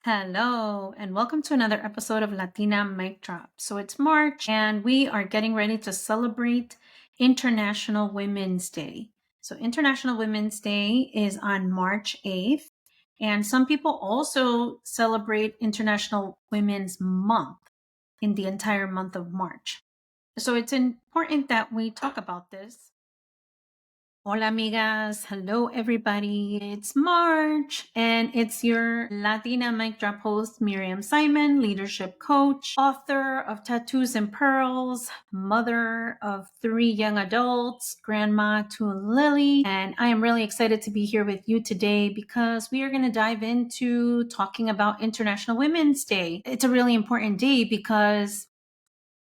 Hello, and welcome to another episode of Latina Mic Drop. So it's March, and we are getting ready to celebrate International Women's Day. So, International Women's Day is on March 8th, and some people also celebrate International Women's Month in the entire month of March. So, it's important that we talk about this. Hola, amigas. Hello, everybody. It's March, and it's your Latina Mic Drop host, Miriam Simon, leadership coach, author of Tattoos and Pearls, mother of 3 young adults, grandma to Lily. And I am really excited to be here with you today because we are going to dive into talking about International Women's Day. It's a really important day because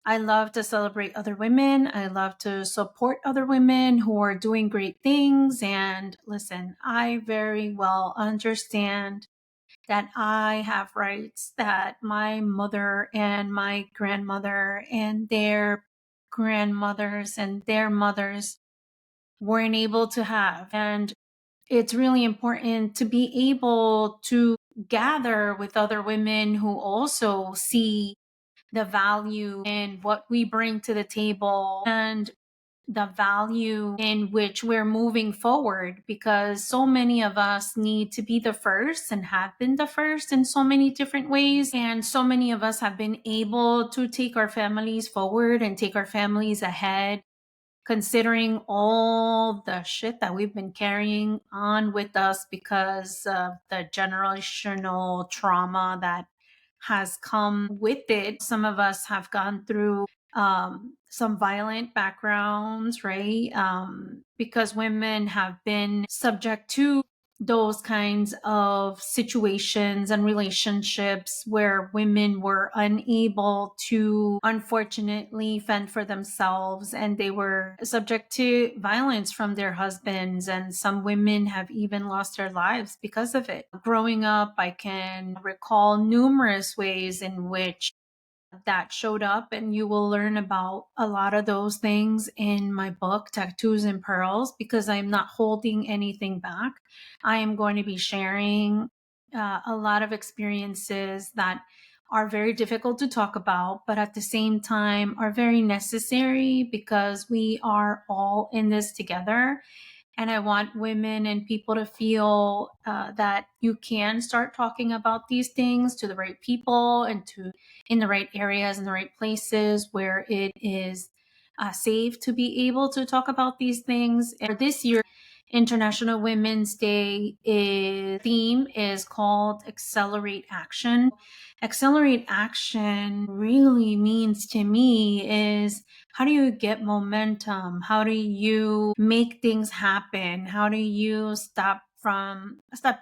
I love to celebrate other women. I love to support other women who are doing great things. And listen, I very well understand that I have rights that my mother and my grandmother and their grandmothers and their mothers weren't able to have. And it's really important to be able to gather with other women who also see the value in what we bring to the table and the value in which we're moving forward, because so many of us need to be the first and have been the first in so many different ways. And so many of us have been able to take our families forward and take our families ahead, considering all the shit that we've been carrying on with us because of the generational trauma that has come with it. Some of us have gone through some violent backgrounds, right? Because women have been subject to those kinds of situations and relationships where women were unable to, unfortunately, fend for themselves, and they were subject to violence from their husbands. And some women have even lost their lives because of it. Growing up, I can recall numerous ways in which that showed up, and you will learn about a lot of those things in my book, Tattoos and Pearls, because I'm not holding anything back. I am going to be sharing a lot of experiences that are very difficult to talk about, but at the same time are very necessary because we are all in this together. And I want women and people to feel that you can start talking about these things to the right people and to in the right areas and the right places where it is safe to be able to talk about these things. And this year, International Women's Day theme is called Accelerate Action. Accelerate action really means to me is, how do you get momentum? How do you make things happen? How do you stop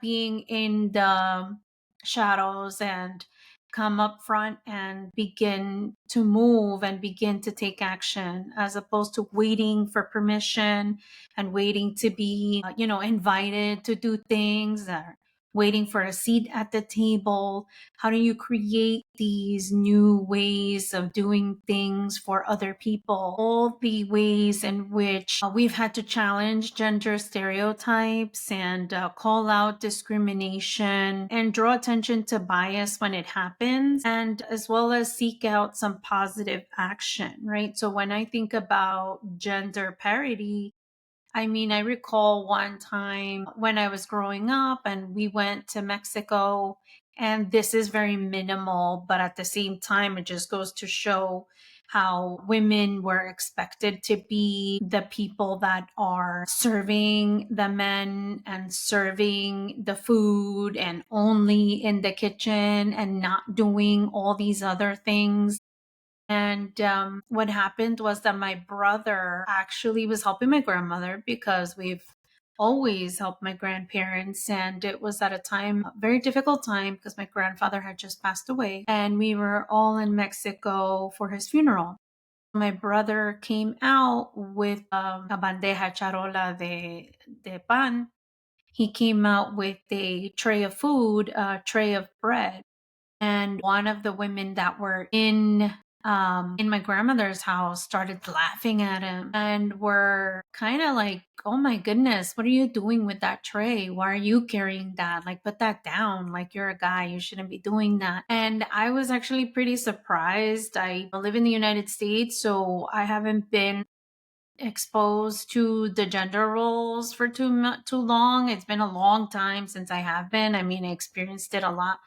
being in the shadows and come up front and begin to move and begin to take action, as opposed to waiting for permission and waiting to be invited to do things, or waiting for a seat at the table? How do you create these new ways of doing things for other people? All the ways in which we've had to challenge gender stereotypes and call out discrimination and draw attention to bias when it happens, and as well as seek out some positive action, right? So when I think about gender parity, I mean, I recall one time when I was growing up and we went to Mexico, and this is very minimal, but at the same time, it just goes to show how women were expected to be the people that are serving the men and serving the food and only in the kitchen and not doing all these other things. And what happened was that my brother actually was helping my grandmother, because we've always helped my grandparents. And it was at a time, a very difficult time, because my grandfather had just passed away. And we were all in Mexico for his funeral. My brother came out with a bandeja charola de pan. He came out with a tray of food, a tray of bread. And one of the women that were in in my grandmother's house started laughing at him and were kind of like, oh my goodness, what are you doing with that tray? Why are you carrying that? Like, put that down. Like, you're a guy, you shouldn't be doing that. And I was actually pretty surprised. I live in the United States, so I haven't been exposed to the gender roles for too long. It's been a long time since I have been. I mean, I experienced it a lot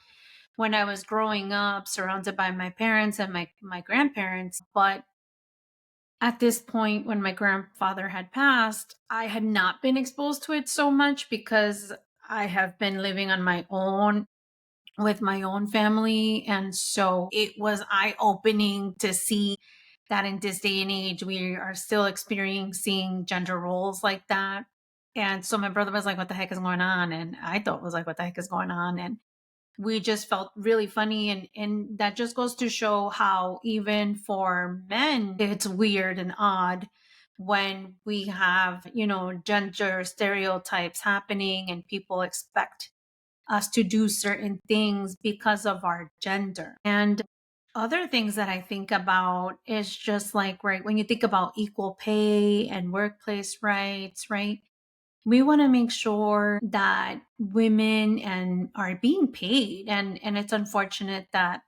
when I was growing up, surrounded by my parents and my grandparents. But at this point, when my grandfather had passed, I had not been exposed to it so much because I have been living on my own with my own family. And so it was eye opening to see that in this day and age, we are still experiencing gender roles like that. And so my brother was like, what the heck is going on? And I thought was like, what the heck is going on? And we just felt really funny. And that just goes to show how even for men, it's weird and odd when we have, gender stereotypes happening and people expect us to do certain things because of our gender. And other things that I think about is just like, right, when you think about equal pay and workplace rights, right? We want to make sure that women and are being paid. And it's unfortunate that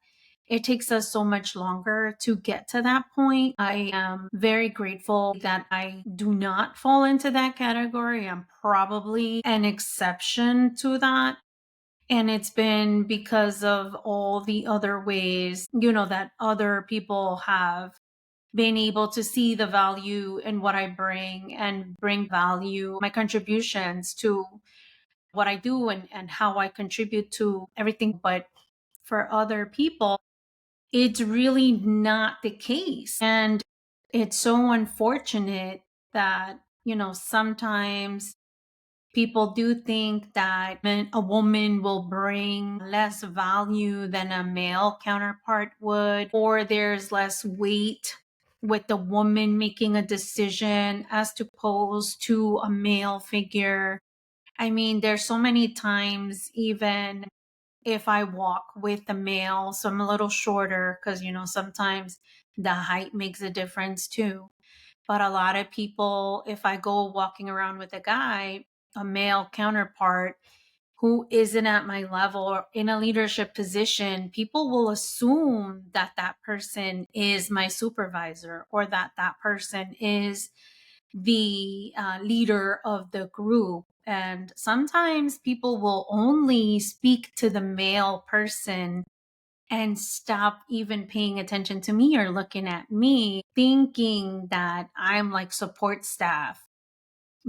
it takes us so much longer to get to that point. I am very grateful that I do not fall into that category. I'm probably an exception to that. And it's been because of all the other ways, that other people have been able to see the value in what I bring and bring value, my contributions to what I do and how I contribute to everything. But for other people, it's really not the case. And it's so unfortunate that, sometimes people do think that a woman will bring less value than a male counterpart would, or there's less weight with the woman making a decision as opposed to a male figure. I mean, there's so many times, even if I walk with a male, so I'm a little shorter because, sometimes the height makes a difference too. But a lot of people, if I go walking around with a guy, a male counterpart who isn't at my level or in a leadership position, people will assume that that person is my supervisor or that that person is the leader of the group. And sometimes people will only speak to the male person and stop even paying attention to me or looking at me, thinking that I'm like support staff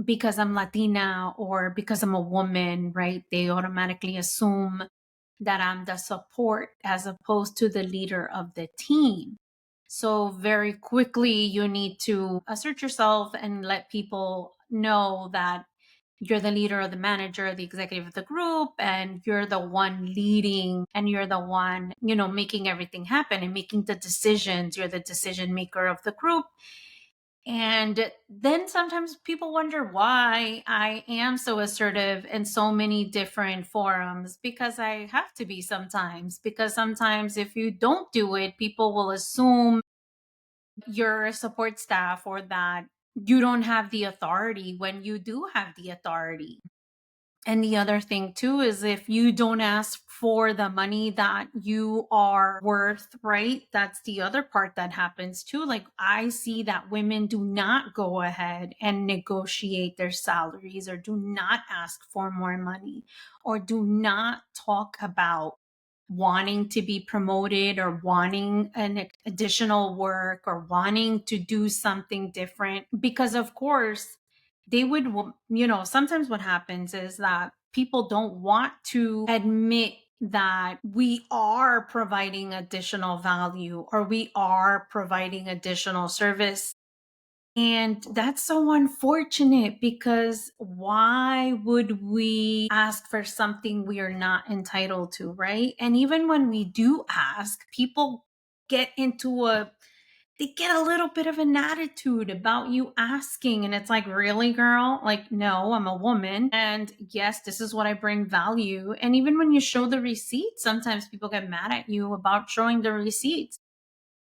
because I'm Latina or because I'm a woman, right? They automatically assume that I'm the support as opposed to the leader of the team. So very quickly, you need to assert yourself and let people know that you're the leader or the manager, the executive of the group, and you're the one leading and you're the one, making everything happen and making the decisions. You're the decision maker of the group. And then sometimes people wonder why I am so assertive in so many different forums because I have to be sometimes. Because sometimes if you don't do it, people will assume you're a support staff or that you don't have the authority when you do have the authority. And the other thing too is if you don't ask for the money that you are worth, right? That's the other part that happens too. Like I see that women do not go ahead and negotiate their salaries or do not ask for more money or do not talk about wanting to be promoted or wanting an additional work or wanting to do something different because of course they would, sometimes what happens is that people don't want to admit that we are providing additional value or we are providing additional service. And that's so unfortunate because why would we ask for something we are not entitled to, right? And even when we do ask, people get into they get a little bit of an attitude about you asking. And it's like, really, girl? Like, no, I'm a woman. And yes, this is what I bring value. And even when you show the receipts, sometimes people get mad at you about showing the receipts.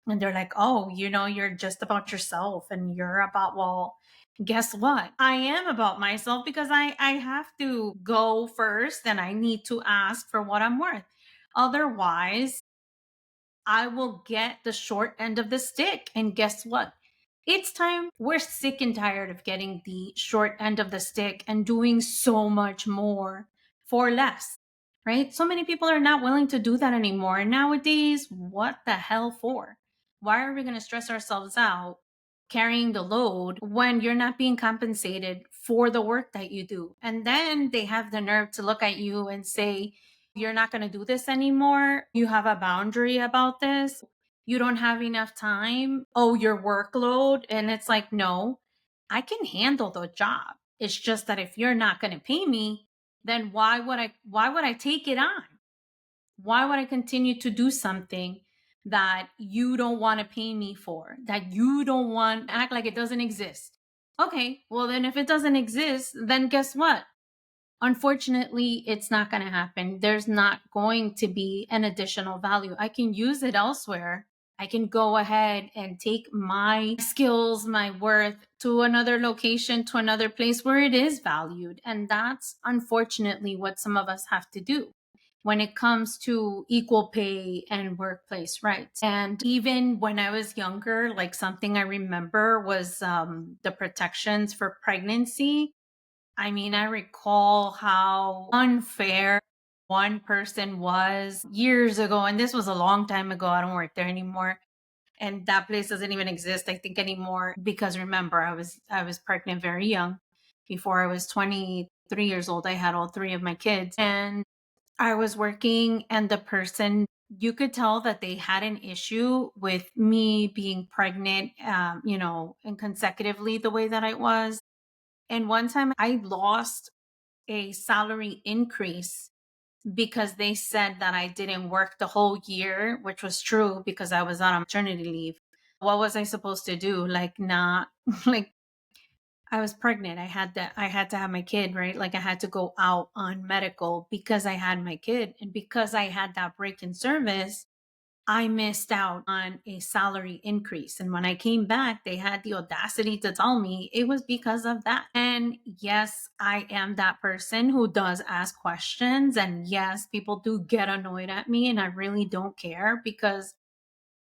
And they're like, oh, you're just about yourself and you're about, well, guess what? I am about myself because I have to go first and I need to ask for what I'm worth. Otherwise, I will get the short end of the stick. And guess what? It's time. We're sick and tired of getting the short end of the stick and doing so much more for less, right? So many people are not willing to do that anymore. And nowadays, what the hell for? Why are we going to stress ourselves out carrying the load when you're not being compensated for the work that you do? And then they have the nerve to look at you and say, you're not going to do this anymore. You have a boundary about this. You don't have enough time. Oh, your workload. And it's like, no, I can handle the job. It's just that if you're not going to pay me, then why would I take it on? Why would I continue to do something that you don't want to pay me for, that you don't want, act like it doesn't exist? Okay, well, then if it doesn't exist, then guess what? Unfortunately, it's not going to happen. There's not going to be an additional value. I can use it elsewhere. I can go ahead and take my skills, my worth to another location, to another place where it is valued. And that's unfortunately what some of us have to do when it comes to equal pay and workplace rights. And even when I was younger, like something I remember was the protections for pregnancy. I mean, I recall how unfair one person was years ago. And this was a long time ago. I don't work there anymore. And that place doesn't even exist, I think, anymore. Because remember, I was pregnant very young. Before I was 23 years old, I had all three of my kids. And I was working, and the person, you could tell that they had an issue with me being pregnant, and consecutively the way that I was. And one time I lost a salary increase because they said that I didn't work the whole year, which was true because I was on maternity leave. What was I supposed to do? Like, not like, I was pregnant. I had to have my kid, right? Like, I had to go out on medical because I had my kid, and because I had that break in service, I missed out on a salary increase. And when I came back, they had the audacity to tell me it was because of that. And yes, I am that person who does ask questions. And yes, people do get annoyed at me, and I really don't care, because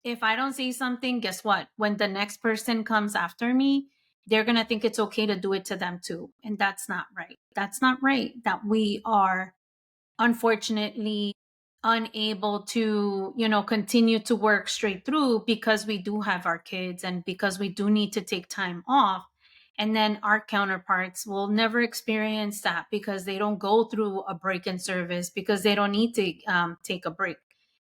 if I don't say something, guess what? When the next person comes after me, they're going to think it's okay to do it to them too. And that's not right. That's not right that we are unfortunately unable to continue to work straight through because we do have our kids and because we do need to take time off. And then our counterparts will never experience that because they don't go through a break in service, because they don't need to take a break.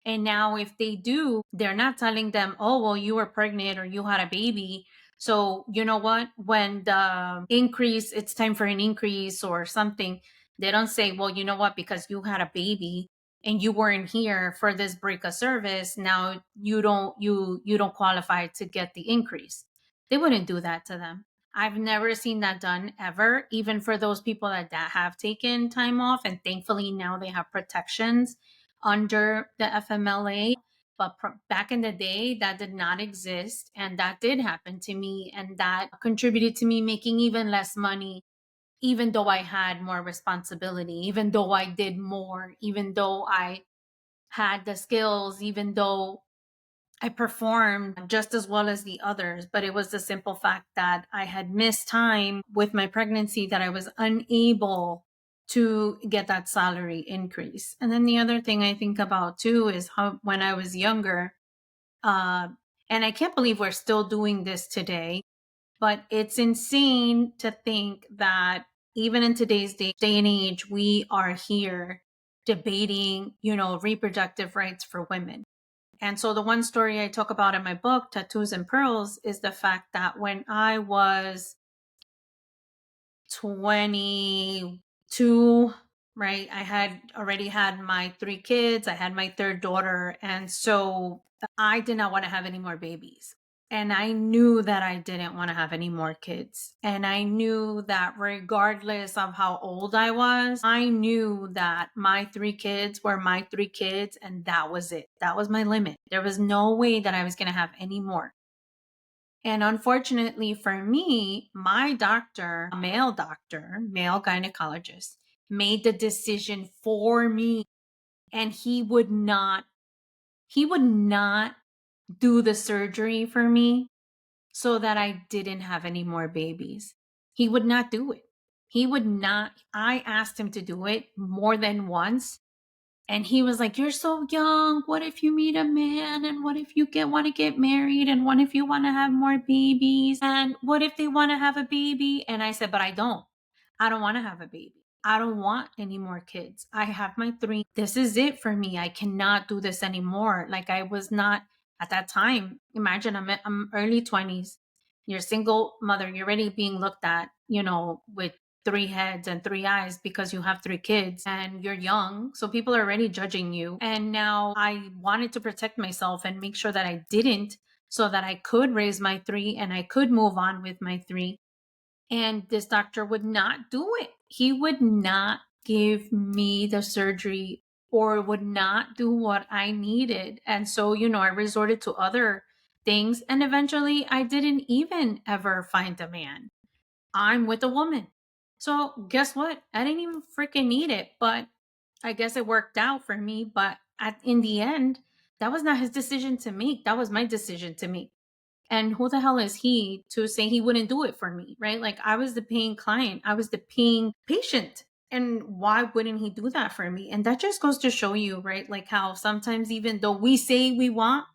And now if they do, they're not telling them, oh, well, you were pregnant or you had a baby, so you know what, when the increase, it's time for an increase or something, they don't say, well, you know what, because you had a baby and you weren't here for this break of service, now you don't qualify to get the increase. They wouldn't do that to them. I've never seen that done ever, even for those people that have taken time off. And thankfully now they have protections under the FMLA. But back in the day, that did not exist. And that did happen to me. And that contributed to me making even less money, even though I had more responsibility, even though I did more, even though I had the skills, even though I performed just as well as the others. But it was the simple fact that I had missed time with my pregnancy, that I was unable to get that salary increase. And then the other thing I think about too is how, when I was younger, uh, and I can't believe we're still doing this today, but it's insane to think that even in today's day and age, we are here debating, reproductive rights for women. And so the one story I talk about in my book, Tattoos and Pearls, is the fact that when I was 22, right, I had already had my three kids, I had my third daughter. And so I did not want to have any more babies. And I knew that I didn't want to have any more kids. And I knew that regardless of how old I was, I knew that my 3 kids were my 3 kids, and that was it. That was my limit. There was no way that I was going to have any more. And unfortunately for me, my doctor, a male doctor, male gynecologist, made the decision for me. And he would not do the surgery for me so that I didn't have any more babies. He would not do it. He would not. I asked him to do it more than once. And he was like, "You're so young. What if you meet a man? And what if you want to get married? And what if you want to have more babies? And what if they want to have a baby?" And I said, "But I don't. I don't want to have a baby. I don't want any more kids. I have my 3. This is it for me. I cannot do this anymore." Like, I was not at that time. Imagine I'm early 20s. You're a single mother. You're already being looked at, with 3 heads and 3 eyes because you have 3 kids and you're young. So people are already judging you. And now I wanted to protect myself and make sure that I didn't, so that I could raise my 3 and I could move on with my 3. And this doctor would not do it. He would not give me the surgery or would not do what I needed. And so, I resorted to other things. And eventually I didn't even ever find a man. I'm with a woman. So guess what? I didn't even freaking need it, but I guess it worked out for me. But in the end, that was not his decision to make. That was my decision to make. And who the hell is he to say he wouldn't do it for me, right? Like, I was the paying client, I was the paying patient. And why wouldn't he do that for me? And that just goes to show you, right? Like, how sometimes, even though we say we want,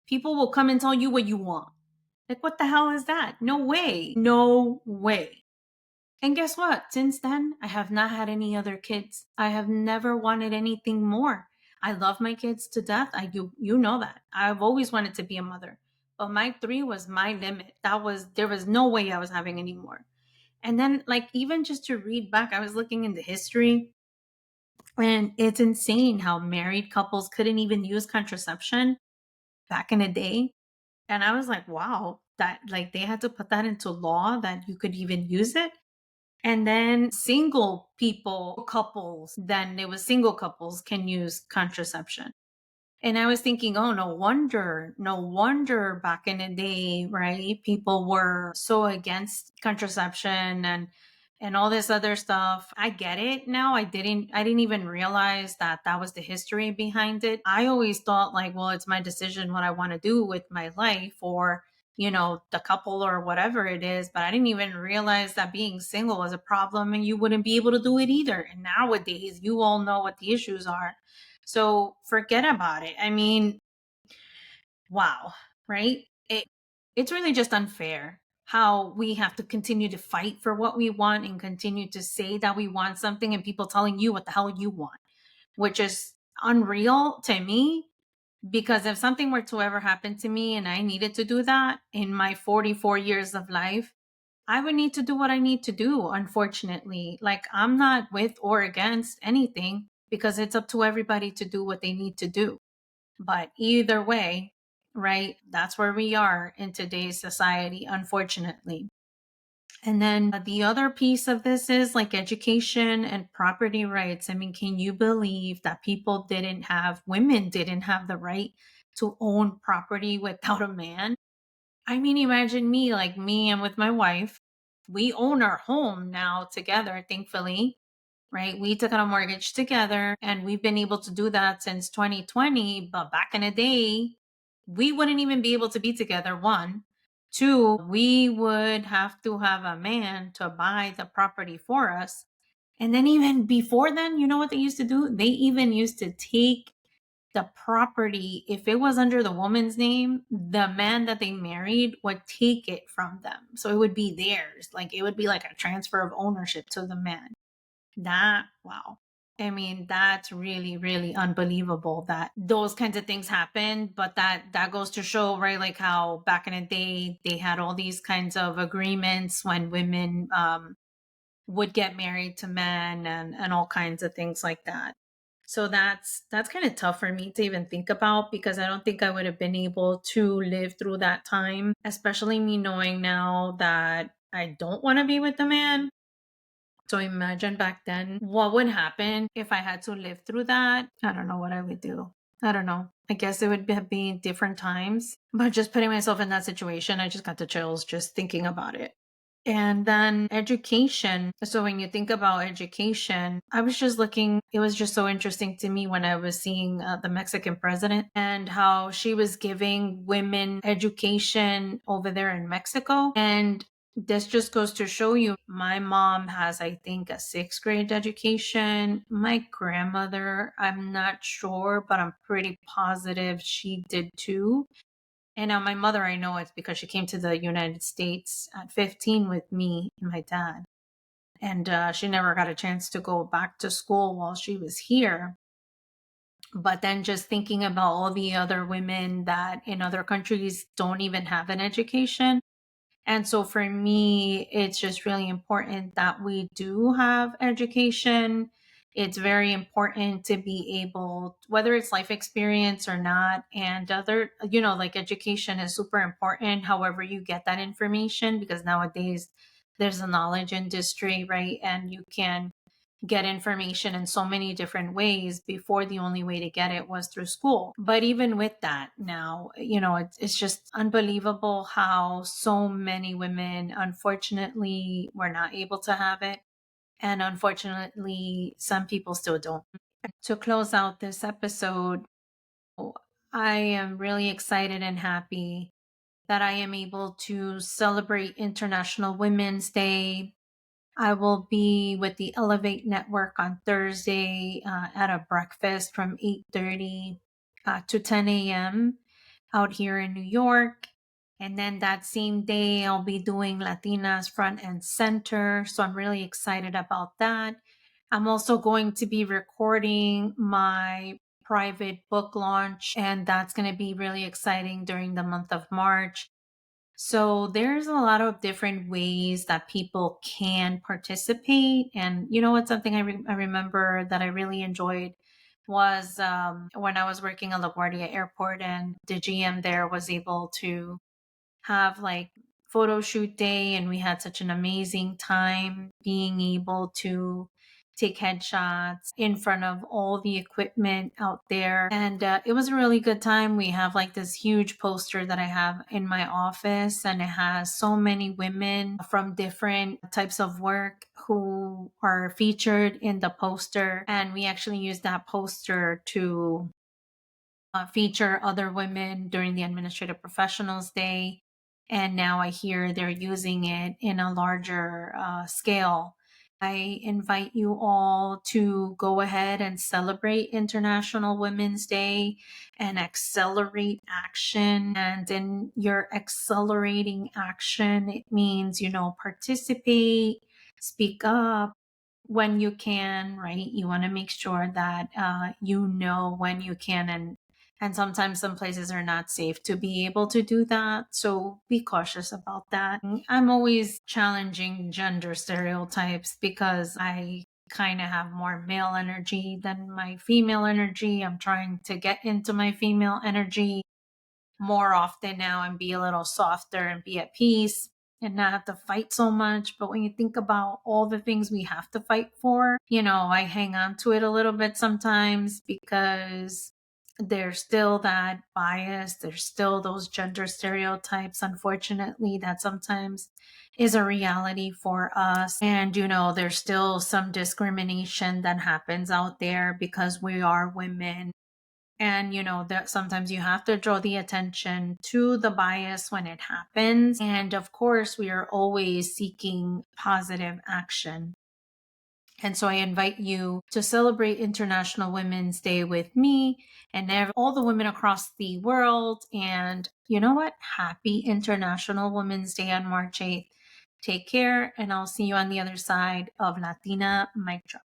people will come and tell you what you want. Like, what the hell is that? No way. No way. And guess what? Since then, I have not had any other kids. I have never wanted anything more. I love my kids to death. You know that. I've always wanted to be a mother. But my 3 was my limit. There was no way I was having any more. And then, like, even just to read back, I was looking into history, and it's insane how married couples couldn't even use contraception back in the day. And I was like, wow, that, like, they had to put that into law that you could even use it. And then then it was single couples can use contraception. And I was thinking, oh, no wonder back in the day, right? People were so against contraception and all this other stuff. I get it now. I didn't even realize that that was the history behind it. I always thought, like, well, it's my decision what I want to do with my life, or the couple or whatever it is. But I didn't even realize that being single was a problem and you wouldn't be able to do it either. And nowadays, you all know what the issues are. So forget about it. I mean, wow, right? It's really just unfair how we have to continue to fight for what we want and continue to say that we want something and people telling you what the hell you want, which is unreal to me. Because if something were to ever happen to me and I needed to do that in my 44 years of life, I would need to do what I need to do, unfortunately. Like, I'm not with or against anything because it's up to everybody to do what they need to do. But either way, right, that's where we are in today's society, unfortunately. And then the other piece of this is like education and property rights. I mean, can you believe that women didn't have the right to own property without a man? I mean, imagine me, like me and with my wife, we own our home now together, thankfully, right? We took out a mortgage together and we've been able to do that since 2020. But back in the day, we wouldn't even be able to be together. One, two, we would have to have a man to buy the property for us. And then, even before then, you know what they used to do? They even used to take the property, if it was under the woman's name, the man that they married would take it from them. So it would be theirs. Like, it would be like a transfer of ownership to the man. Wow. I mean, that's really, really unbelievable that those kinds of things happen. But that goes to show, right? Like, how back in the day, they had all these kinds of agreements when women would get married to men and all kinds of things like that. So that's kind of tough for me to even think about, because I don't think I would have been able to live through that time, especially me knowing now that I don't want to be with the man. So imagine back then what would happen if I had to live through that. I don't know what I would do. I don't know. I guess it would be different times, but just putting myself in that situation, I just got the chills just thinking about it. And then education. So when you think about education, I was just looking, it was just so interesting to me when I was seeing the Mexican president and how she was giving women education over there in Mexico. And this just goes to show you, my mom has, I think, a sixth grade education. My grandmother, I'm not sure, but I'm pretty positive she did too. And now my mother, I know it's because she came to the United States at 15 with me and my dad. And she never got a chance to go back to school while she was here. But then just thinking about all the other women that in other countries don't even have an education. And so for me, it's just really important that we do have education. It's very important to be able, whether it's life experience or not, and other, like education is super important, however you get that information, because nowadays there's a knowledge industry, right? And you can get information in so many different ways. Before, the only way to get it was through school. But even with that now, it's just unbelievable how so many women, unfortunately, were not able to have it. And unfortunately, some people still don't. To close out this episode, I am really excited and happy that I am able to celebrate International Women's Day. I will be with the Elevate Network on Thursday at a breakfast from 8:30 to 10 a.m. out here in New York. And then that same day, I'll be doing Latinas Front and Center. So I'm really excited about that. I'm also going to be recording my private book launch, and that's going to be really exciting during the month of March. So there's a lot of different ways that people can participate. And you know what? Something I remember that I really enjoyed was when I was working at LaGuardia Airport, and the GM there was able to have like photo shoot day, and we had such an amazing time being able to take headshots in front of all the equipment out there. And it was a really good time. We have like this huge poster that I have in my office, and it has so many women from different types of work who are featured in the poster. And we actually use that poster to feature other women during the Administrative Professionals Day. And now I hear they're using it in a larger scale. I invite you all to go ahead and celebrate International Women's Day and accelerate action. And in your accelerating action, it means, participate, speak up when you can, right? You want to make sure that you know when you can, and sometimes some places are not safe to be able to do that. So be cautious about that. I'm always challenging gender stereotypes because I kind of have more male energy than my female energy. I'm trying to get into my female energy more often now and be a little softer and be at peace and not have to fight so much. But when you think about all the things we have to fight for, I hang on to it a little bit sometimes because there's still that bias. There's still those gender stereotypes, unfortunately, that sometimes is a reality for us. And, there's still some discrimination that happens out there because we are women. And that sometimes you have to draw the attention to the bias when it happens. And of course, we are always seeking positive action. And so I invite you to celebrate International Women's Day with me and all the women across the world. And you know what? Happy International Women's Day on March 8th. Take care, and I'll see you on the other side of Latina Mic Drop.